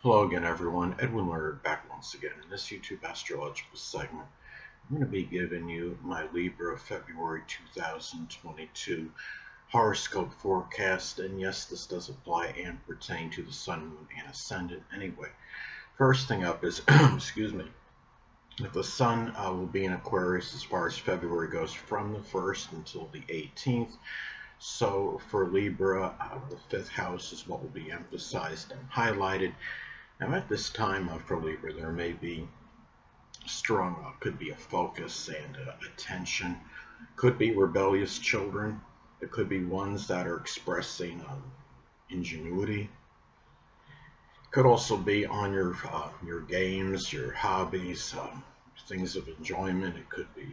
Hello again, everyone. Edwin Learnard back once again. In this YouTube astrological segment, I'm going to be giving you my Libra February 2022 horoscope forecast. And yes, this does apply and pertain to the Sun, Moon, and Ascendant anyway. First thing up is, excuse me, that the Sun will be in Aquarius as far as February goes from the 1st until the 18th. So for Libra, the 5th house is what will be emphasized and highlighted. Now at this time for Libra, there may be strong, could be a focus and attention, could be rebellious children, it could be ones that are expressing ingenuity, could also be on your games, your hobbies, things of enjoyment. It could be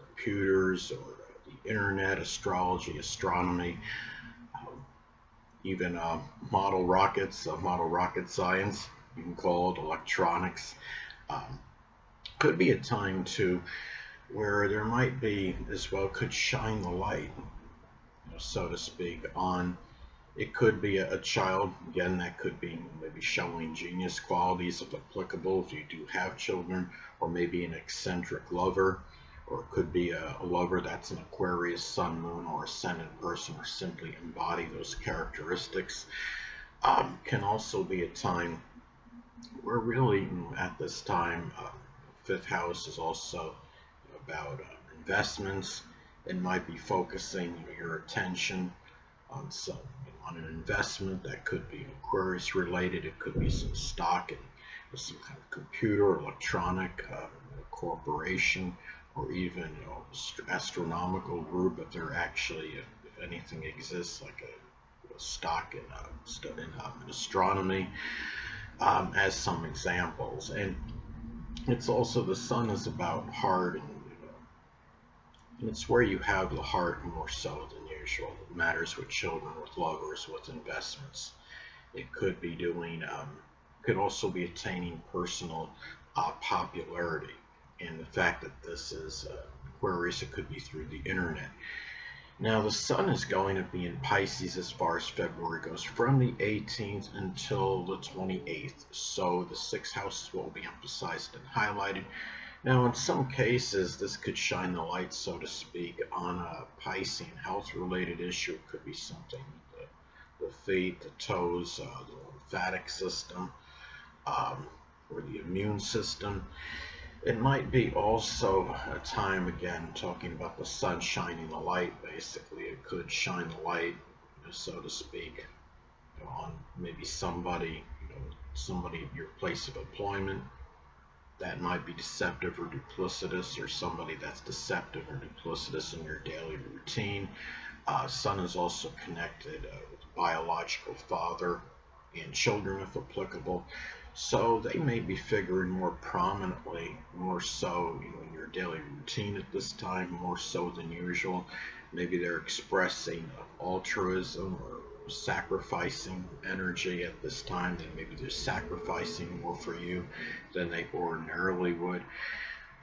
computers or the internet, astrology, astronomy, even model rockets, model rocket science, you can call it electronics. Could be a time too where there might be as well, could shine the light, so to speak, on. It could be a child, again, that could be maybe showing genius qualities if applicable, if you do have children, or maybe an eccentric lover, or it could be a lover that's an Aquarius, Sun, Moon, or Ascendant person, or simply embody those characteristics. Can also be a time where really at this time, fifth house is also about investments. It might be focusing your attention on on an investment that could be Aquarius related. It could be some stock in some kind of computer, electronic, corporation, or even astronomical group. If there actually, if anything exists, like a stock in astronomy, as some examples. And it's also, the Sun is about heart, and it's where you have the heart more so than usual. It matters with children, with lovers, with investments. It could be doing, could also be attaining personal popularity. And the fact that this is Aquarius, it could be through the internet. Now the Sun is going to be in Pisces as far as February goes, from the 18th until the 28th. So the 6th house will be emphasized and highlighted. Now in some cases, this could shine the light, so to speak, on a Piscean health-related issue. It could be something with the feet, the toes, the lymphatic system, or the immune system. It might be also a time, again, talking about the Sun shining the light, basically. It could shine the light, so to speak, on maybe somebody, somebody at your place of employment that might be deceptive or duplicitous, or somebody that's deceptive or duplicitous in your daily routine. Sun is also connected with biological father and children, if applicable. So they may be figuring more prominently, more so, in your daily routine at this time, more so than usual. Maybe they're expressing altruism or sacrificing energy at this time. Then maybe they're sacrificing more for you than they ordinarily would.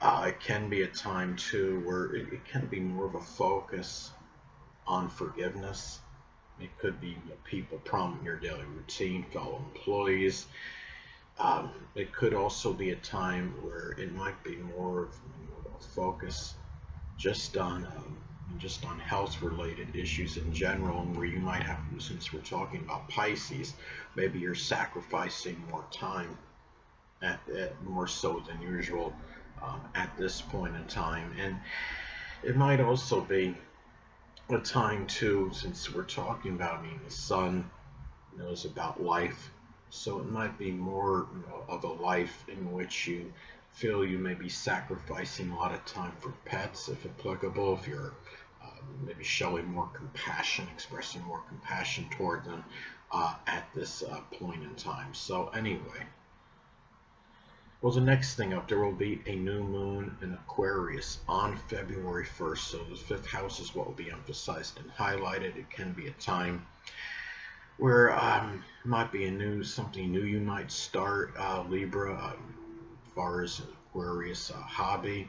It can be a time too where it can be more of a focus on forgiveness. It could be people prominent in your daily routine, fellow employees. It could also be a time where it might be more of a focus just on health-related issues in general, and where you might have, since we're talking about Pisces, maybe you're sacrificing more time at more so than usual at this point in time. And it might also be a time too, since we're talking about, the Sun knows about life. So it might be more of a life in which you feel you may be sacrificing a lot of time for pets, if applicable, if you're maybe showing more compassion, expressing more compassion toward them at this point in time. So anyway, well, the next thing up, there will be a new moon in Aquarius on February 1st. So the 5th house is what will be emphasized and highlighted. It can be a time where might be something new you might start, Libra, as far as Aquarius hobby.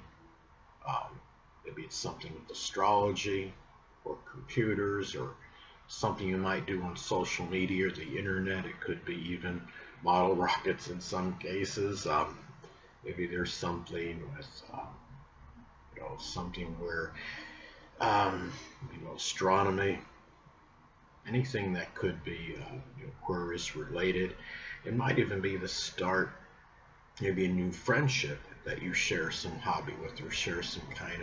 Maybe it's something with astrology or computers, or something you might do on social media or the internet. It could be even model rockets in some cases. Maybe there's something with, something where, astronomy, anything that could be Aquarius related. It might even be the start, maybe a new friendship that you share some hobby with, or share some kind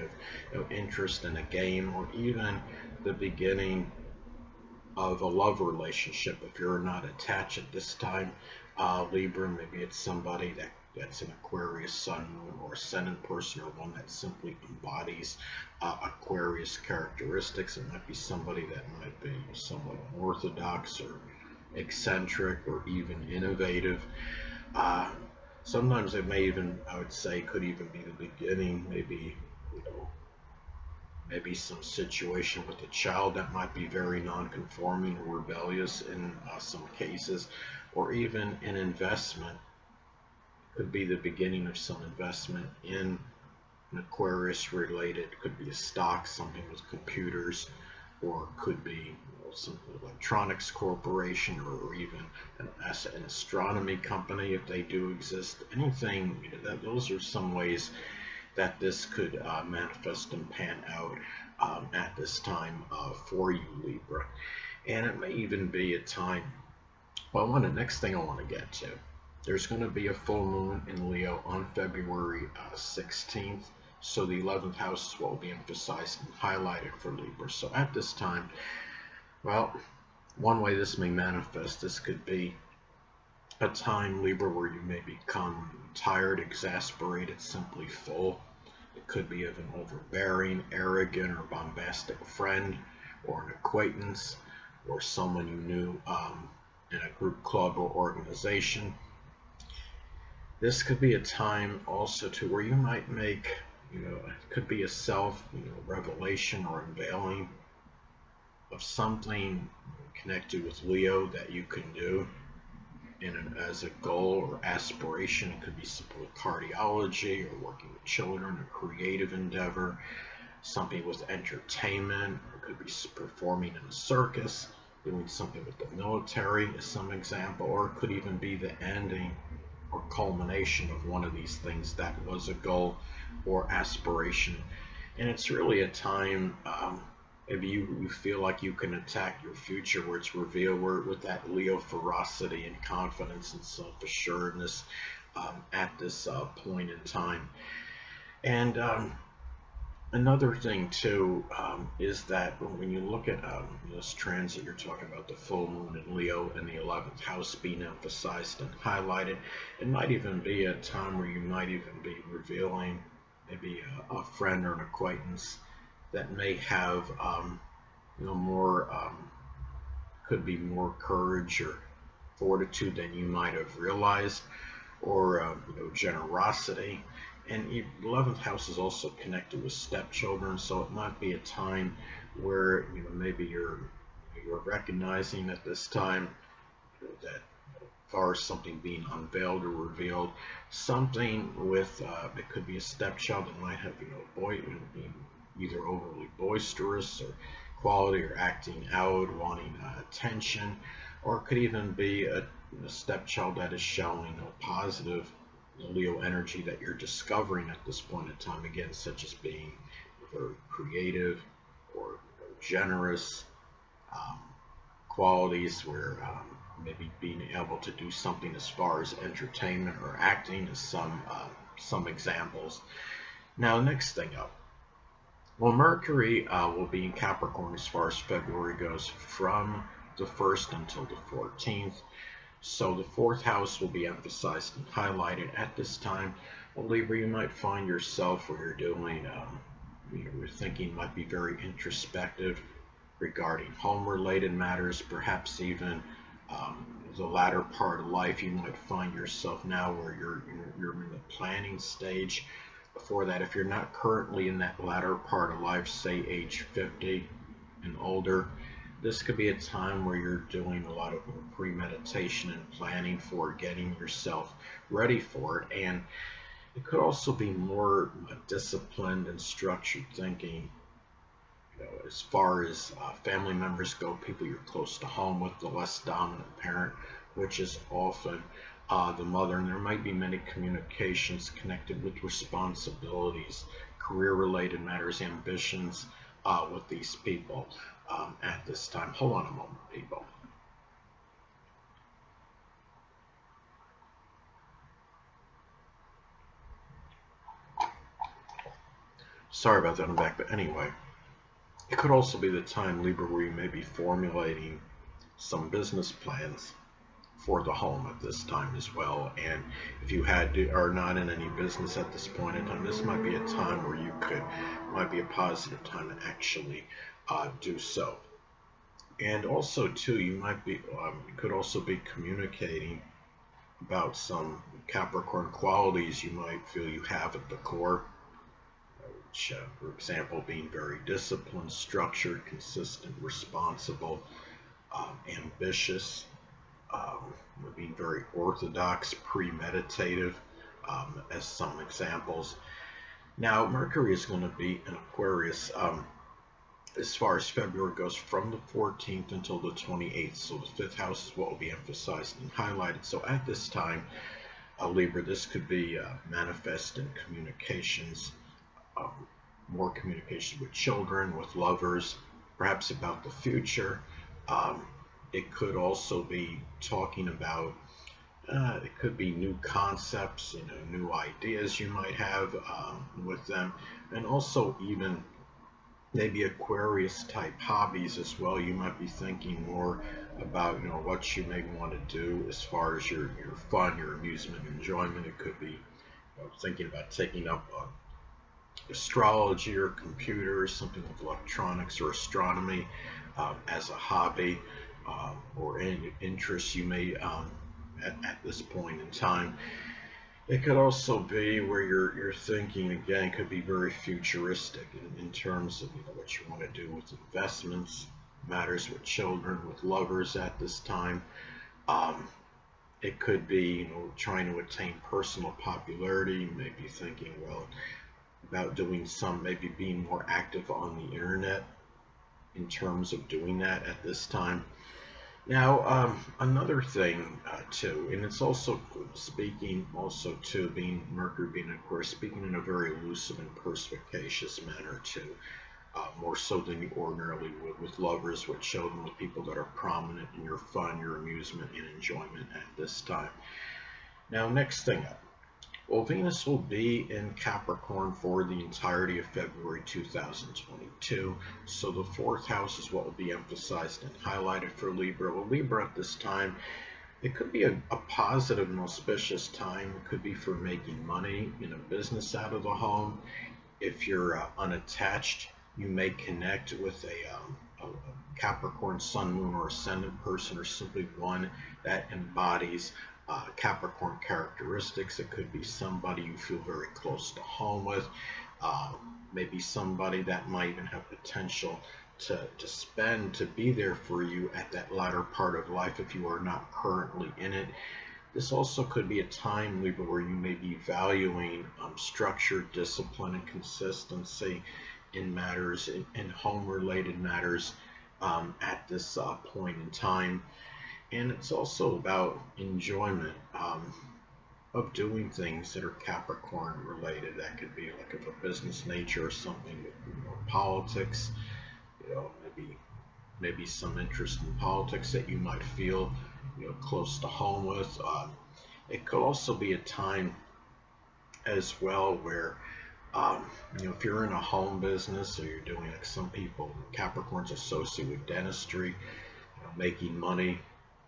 of interest in a game, or even the beginning of a love relationship. If you're not attached at this time, Libra, maybe it's somebody that's an Aquarius sun, moon, or ascendant person, or one that simply embodies Aquarius characteristics. It might be somebody that might be somewhat orthodox or eccentric or even innovative. Sometimes it may even, I would say, could even be the beginning, maybe, maybe some situation with a child that might be very non-conforming or rebellious in some cases, or even an investment. Could be the beginning of some investment in an Aquarius related, could be a stock, something with computers, or could be some electronics corporation, or even an astronomy company if they do exist. Anything those are some ways that this could manifest and pan out at this time for you, Libra. And it may even be a time, well, the next thing I want to get to, there's going to be a full moon in Leo on February 16th. So the 11th house is what will be emphasized and highlighted for Libra. So at this time, well, one way this may manifest, this could be a time, Libra, where you may become tired, exasperated, simply full. It could be of an overbearing, arrogant, or bombastic friend, or an acquaintance, or someone you knew in a group, club, or organization. This could be a time also to where you might make, it could be a self, revelation or unveiling of something connected with Leo that you can do as a goal or aspiration. It could be simply cardiology, or working with children, a creative endeavor, something with entertainment. It could be performing in a circus, doing something with the military as some example, or it could even be the ending or culmination of one of these things that was a goal or aspiration. And it's really a time, if you feel like you can attack your future, where it's revealed, where with that Leo ferocity and confidence and self-assuredness at this point in time. And another thing too is that when you look at this transit, you're talking about the full moon in Leo and the 11th house being emphasized and highlighted. It might even be a time where you might even be revealing maybe a friend or an acquaintance that may have more, could be more courage or fortitude than you might have realized, or generosity. And the 11th house is also connected with stepchildren, so it might be a time where maybe you're recognizing at this time that as far as something being unveiled or revealed, something with it could be a stepchild that might have being either overly boisterous or quality, or acting out, wanting attention, or it could even be a stepchild that is showing positive Leo energy that you're discovering at this point in time, again, such as being very creative or generous, qualities where maybe being able to do something as far as entertainment or acting is some examples. Now, next thing up, well, Mercury will be in Capricorn as far as February goes, from the 1st until the 14th. So the 4th house will be emphasized and highlighted at this time. Well, Libra, you might find yourself where you're doing, your thinking might be very introspective regarding home-related matters, perhaps even the latter part of life. You might find yourself now where you're in the planning stage. Before that, if you're not currently in that latter part of life, say age 50 and older, this could be a time where you're doing a lot of premeditation and planning for getting yourself ready for it. And it could also be more disciplined and structured thinking as far as family members go, people you're close to home with, the less dominant parent, which is often the mother. And there might be many communications connected with responsibilities, career-related matters, ambitions with these people at this time. Hold on a moment, people. Sorry about that, I'm back. But anyway, it could also be the time, Libra, where you may be formulating some business plans for the home at this time as well. And if you are not in any business at this point in time, this might be a time where might be a positive time to actually do so. And also too, you could also be communicating about some Capricorn qualities you might feel you have at the core, which, for example, being very disciplined, structured, consistent, responsible, ambitious, being very orthodox, premeditative, as some examples. Now, Mercury is going to be in Aquarius as far as February goes, from the 14th until the 28th. So the fifth house is what will be emphasized and highlighted. So at this time, Libra, this could be manifest in communications, more communication with children, with lovers, perhaps about the future. It could also be talking about, it could be new concepts, new ideas you might have with them, and also even maybe Aquarius type hobbies as well. You might be thinking more about what you may want to do as far as your fun, your amusement, enjoyment. It could be thinking about taking up astrology or computers, something with electronics or astronomy as a hobby, or any interests you may at this point in time. It could also be where you're thinking, again, could be very futuristic in terms of what you want to do with investments, matters with children, with lovers at this time. It could be trying to attain personal popularity, maybe thinking, well, about doing maybe being more active on the internet in terms of doing that at this time. Now, another thing too, and it's also speaking also too, being Mercury being of course speaking in a very elusive and perspicacious manner too, more so than you ordinarily would with lovers, with children, with people that are prominent in your fun, your amusement, and enjoyment at this time. Now, next thing up. Well, Venus will be in Capricorn for the entirety of February 2022. So the fourth house is what will be emphasized and highlighted for Libra. Well, Libra at this time, it could be a positive and auspicious time. It could be for making money in a business out of the home. If you're unattached, you may connect with a Capricorn Sun, Moon, or Ascendant person, or simply one that embodies Capricorn characteristics. It could be somebody you feel very close to home with, maybe somebody that might even have potential to be there for you at that latter part of life if you are not currently in it. This also could be a time, Libra, where you may be valuing structure, discipline, and consistency in matters, in home-related matters at this point in time. And it's also about enjoyment of doing things that are Capricorn related. That could be like of a business nature or something with politics, maybe some interest in politics that you might feel close to home with. It could also be a time as well where if you're in a home business, or you're doing, like some people, Capricorns associate with dentistry, making money.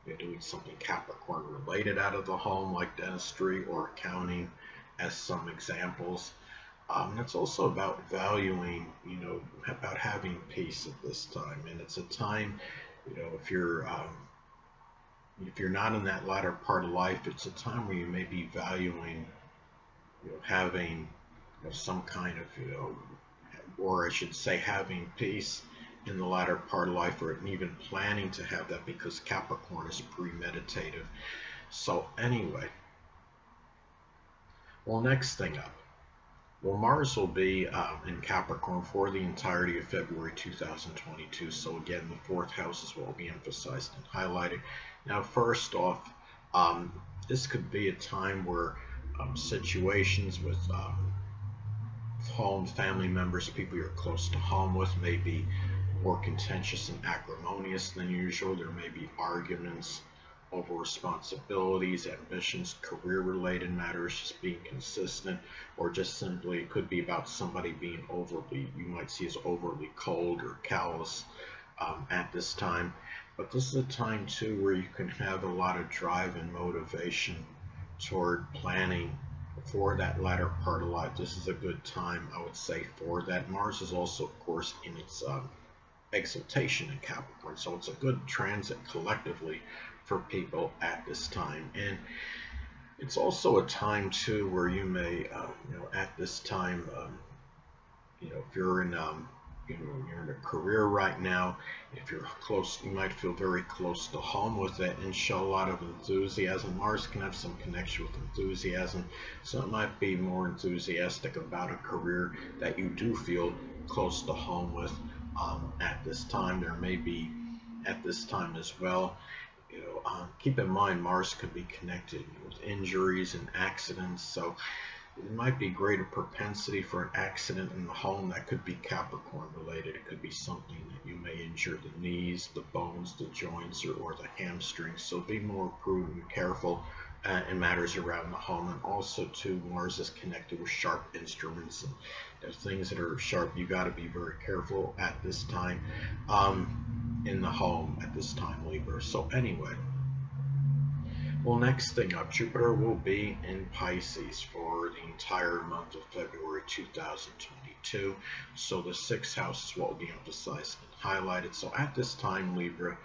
You're doing something Capricorn related out of the home, like dentistry or accounting, as some examples. It's also about valuing, about having peace at this time. And it's a time, if you're not in that latter part of life, it's a time where you may be valuing, having some kind of, or I should say, having peace in the latter part of life, or even planning to have that, because Capricorn is premeditative. So anyway, well, next thing up. Well, Mars will be in Capricorn for the entirety of February 2022. So again, the fourth house is what will be emphasized and highlighted. Now, first off, this could be a time where situations with home, family members, people you're close to home with, may be more contentious and acrimonious than usual. There may be arguments over responsibilities, ambitions, career-related matters, just being consistent, or just simply it could be about somebody being overly, you might see as overly cold or callous at this time. But this is a time too where you can have a lot of drive and motivation toward planning for that latter part of life. This is a good time, I would say, for that. Mars is also, of course, in its exaltation in Capricorn, so it's a good transit collectively for people at this time. And it's also a time too where you may, at this time, if you're in you're in a career right now, if you're close, you might feel very close to home with it and show a lot of enthusiasm. Mars can have some connection with enthusiasm, so it might be more enthusiastic about a career that you do feel close to home with at this time. There may be at this time as well. Keep in mind Mars could be connected with injuries and accidents, so it might be greater propensity for an accident in the home that could be Capricorn related. It could be something that you may injure the knees, the bones, the joints, or the hamstrings. So be more prudent and careful in matters around the home. And also, too, Mars is connected with sharp instruments and things that are sharp. You got to be very careful at this time in the home at this time, Libra. So anyway. Well, next thing up, Jupiter will be in Pisces for the entire month of February 2022. So the sixth house is what will be emphasized and highlighted. So at this time, Libra,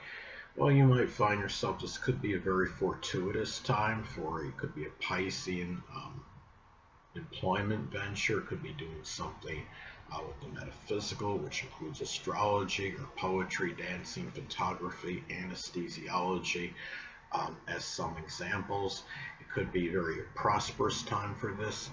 well, you might find yourself, this could be a very fortuitous time for, it could be a Piscean employment venture, could be doing something with the metaphysical, which includes astrology or poetry, dancing, photography, anesthesiology. As some examples, it could be a very prosperous time for this.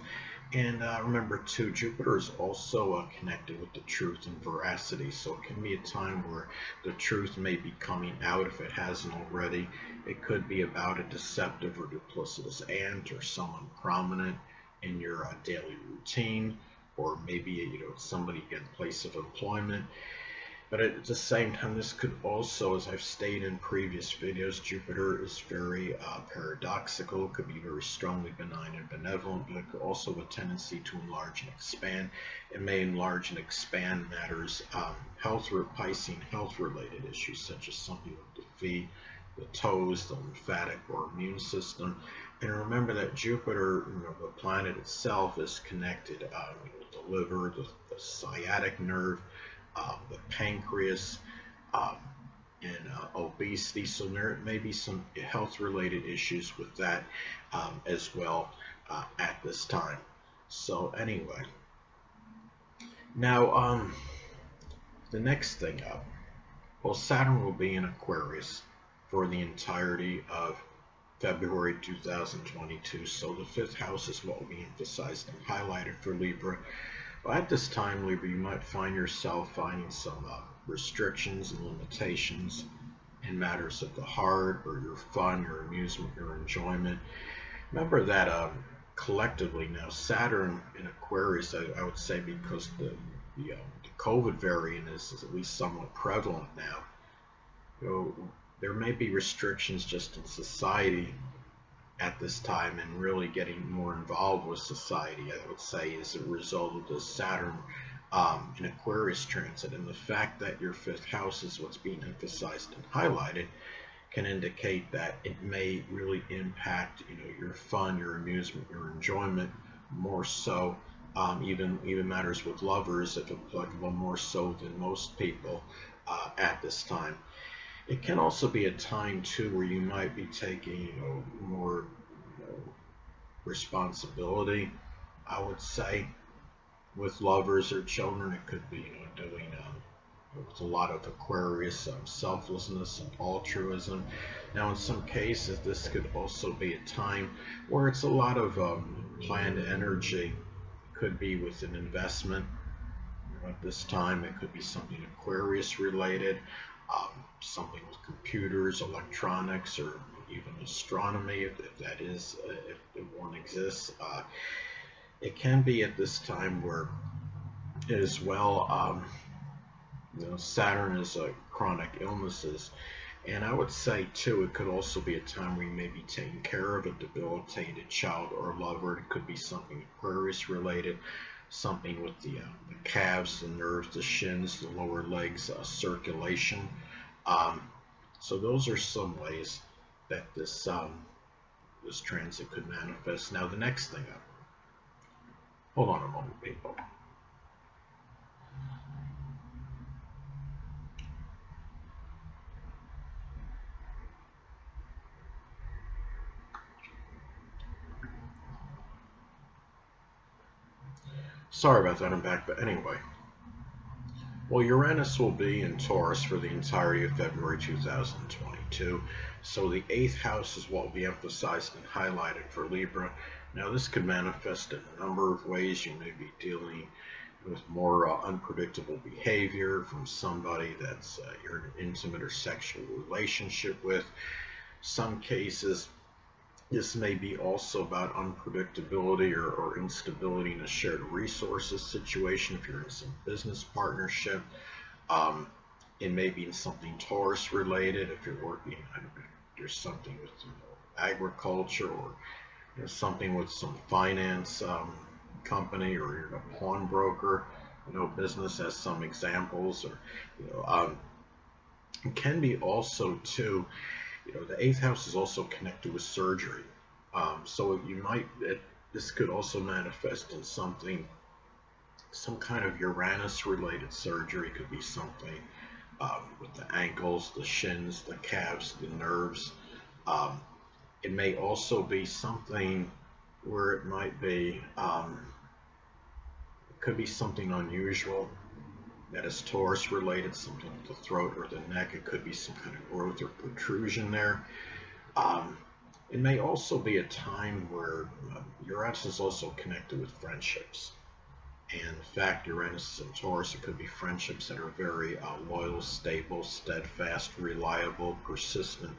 And remember too, Jupiter is also connected with the truth and veracity, so it can be a time where the truth may be coming out if it hasn't already. It could be about a deceptive or duplicitous aunt or someone prominent in your daily routine, or maybe somebody in place of employment. But at the same time, this could also, as I've stated in previous videos, Jupiter is very paradoxical. It could be very strongly benign and benevolent, but it could also have a tendency to enlarge and expand. It may enlarge and expand matters, Piscean health-related issues, such as something with the feet, the toes, the lymphatic or immune system. And remember that Jupiter, the planet itself, is connected with the liver, the sciatic nerve, the pancreas, and obesity. So there may be some health-related issues with that as well at this time. So anyway, now the next thing up, well, Saturn will be in Aquarius for the entirety of February 2022. So the fifth house is what will be emphasized and highlighted for Libra. Well, at this time, Libra, you might find yourself finding some restrictions and limitations in matters of the heart, or your fun, your amusement, your enjoyment. Remember that collectively now, Saturn in Aquarius, I would say, because the COVID variant is at least somewhat prevalent now, there may be restrictions just in society at this time, and really getting more involved with society, I would say, as a result of the Saturn in Aquarius transit. And the fact that your fifth house is what's being emphasized and highlighted can indicate that it may really impact your fun, your amusement, your enjoyment more so, even matters with lovers, if applicable, more so than most people at this time. It can also be a time too where you might be taking more responsibility, I would say, with lovers or children. It could be doing with a lot of Aquarius selflessness and altruism. Now in some cases this could also be a time where it's a lot of planned energy. It could be with an investment. At this time, it could be something Aquarius related, something with computers, electronics, or even astronomy, if that is, if one exists. It can be at this time where, as well, Saturn is chronic illnesses. And I would say, too, it could also be a time where you may be taking care of a debilitated child or lover. It could be something Aquarius related, something with the calves, the nerves, the shins, the lower legs, circulation. So those are some ways that this transit could manifest. Now, the next thing up. Hold on a moment, people. Sorry about that, I'm back, but anyway. Well, Uranus will be in Taurus for the entirety of February 2022, so the 8th house is what will be emphasized and highlighted for Libra. Now, this could manifest in a number of ways. You may be dealing with more unpredictable behavior from somebody that's you're in an intimate or sexual relationship with. Some cases, this may be also about unpredictability or instability in a shared resources situation if you're in some business partnership. It may be in something Taurus related if you're working, there's something with agriculture, or something with some finance company, or you're a pawnbroker, business as some examples. Or it can be also too, the 8th house is also connected with surgery. So this could also manifest in some kind of Uranus related surgery. It could be something with the ankles, the shins, the calves, the nerves. It may also be something where it might be, it could be something unusual that is Taurus related, something with the throat or the neck. It could be some kind of growth or protrusion there. It may also be a time where Uranus is also connected with friendships. And in fact, Uranus and Taurus, it could be friendships that are very loyal, stable, steadfast, reliable, persistent.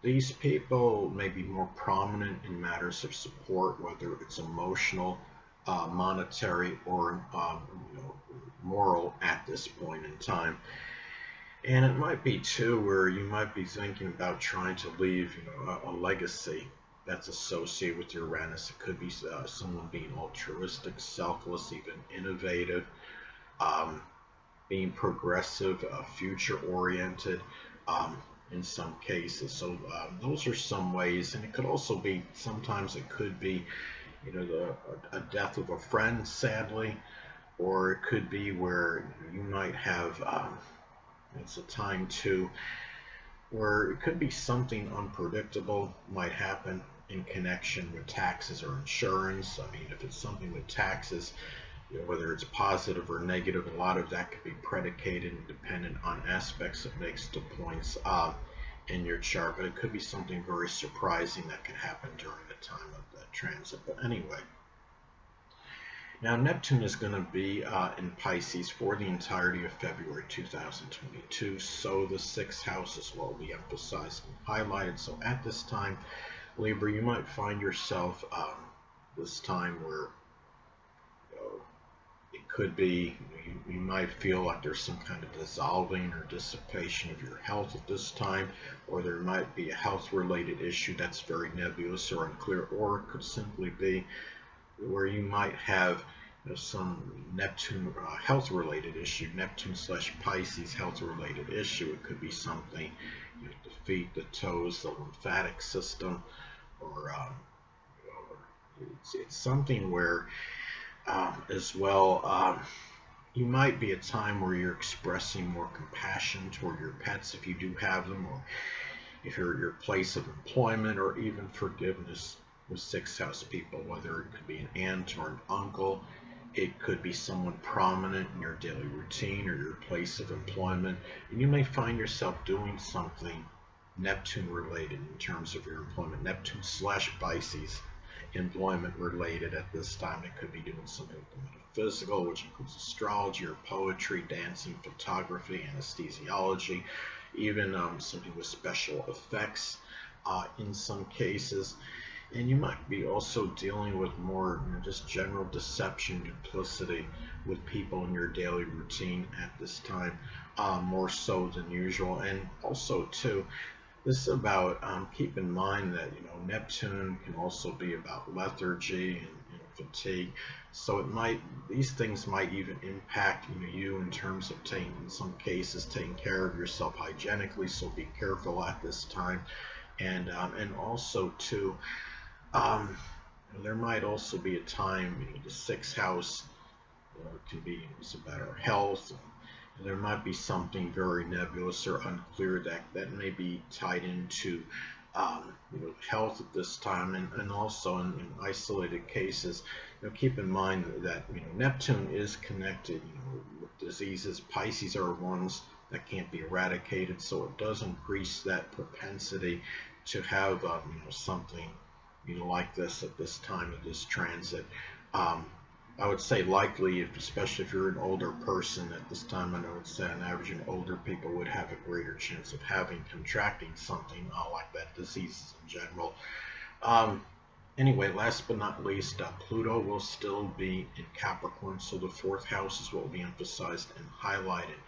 These people may be more prominent in matters of support, whether it's emotional, monetary, or moral at this point in time. And it might be too where you might be thinking about trying to leave a legacy that's associated with Uranus. It could be someone being altruistic, selfless, even innovative, being progressive, future oriented in some cases. So those are some ways. And it could also be, sometimes it could be a death of a friend, sadly, or it could be where you might have it's a time too where it could be something unpredictable might happen in connection with taxes or insurance. I mean, if it's something with taxes, whether it's positive or negative, a lot of that could be predicated and dependent on aspects that makes the points in your chart. But it could be something very surprising that can happen during the time of that transit. But anyway. Now, Neptune is going to be in Pisces for the entirety of February 2022, so the 6th house is what will be emphasized and highlighted. So at this time, Libra, you might find yourself this time where it could be, you might feel like there's some kind of dissolving or dissipation of your health at this time, or there might be a health-related issue that's very nebulous or unclear, or it could simply be where you might have some Neptune health-related issue, Neptune/Pisces health-related issue. It could be something, the feet, the toes, the lymphatic system, or it's something where, as well, you might be a time where you're expressing more compassion toward your pets if you do have them, or if you're at your place of employment, or even forgiveness with 6th house people, whether it could be an aunt or an uncle. It could be someone prominent in your daily routine or your place of employment, and you may find yourself doing something Neptune related in terms of your employment, Neptune/Pisces employment related at this time. It could be doing something with the metaphysical, which includes astrology or poetry, dancing, photography, anesthesiology, even something with special effects in some cases. And you might be also dealing with more just general deception, duplicity with people in your daily routine at this time, more so than usual. And also, too, this is about keep in mind that Neptune can also be about lethargy and fatigue. So these things might even impact you in terms of in some cases taking care of yourself hygienically. So be careful at this time, and also too. There might also be a time, the sixth house can be it's about our health. And there might be something very nebulous or unclear that may be tied into health at this time, and also in isolated cases. Keep in mind that Neptune is connected with diseases. Pisces are ones that can't be eradicated, so it does increase that propensity to have something like this at this time of this transit. I would say likely, especially if you're an older person at this time, I would say on average older people would have a greater chance of contracting something like that, diseases in general. Anyway, last but not least, Pluto will still be in Capricorn, so the fourth house is what will be emphasized and highlighted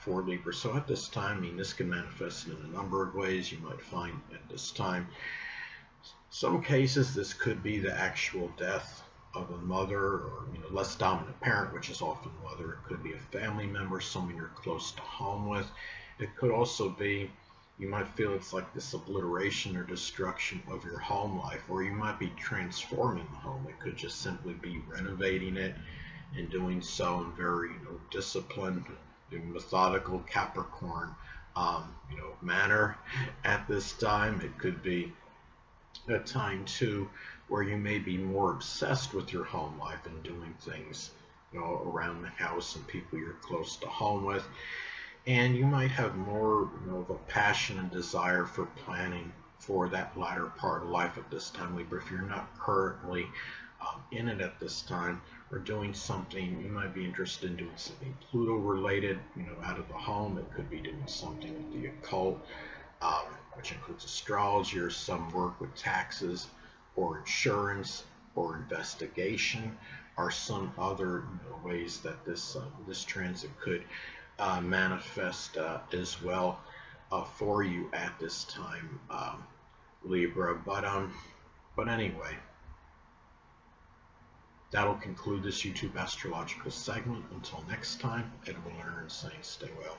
for Libra. So at this time, this can manifest in a number of ways. You might find at this time, some cases this could be the actual death of a mother or less dominant parent, which is often mother. It could be a family member, someone you're close to home with. It could also be you might feel it's like this obliteration or destruction of your home life, or you might be transforming the home. It could just simply be renovating it and doing so in very disciplined, methodical Capricorn manner at this time. It could be a time too where you may be more obsessed with your home life and doing things around the house and people you're close to home with, and you might have more of a passion and desire for planning for that latter part of life at this time, Libra. If you're not currently in it at this time or doing something, you might be interested in doing something Pluto related out of the home. It could be doing something with the occult, which includes astrology or some work with taxes or insurance or investigation, or some other ways that this transit could manifest as well for you at this time, Libra. But anyway, that'll conclude this YouTube astrological segment. Until next time, Edwin Learnard saying stay well.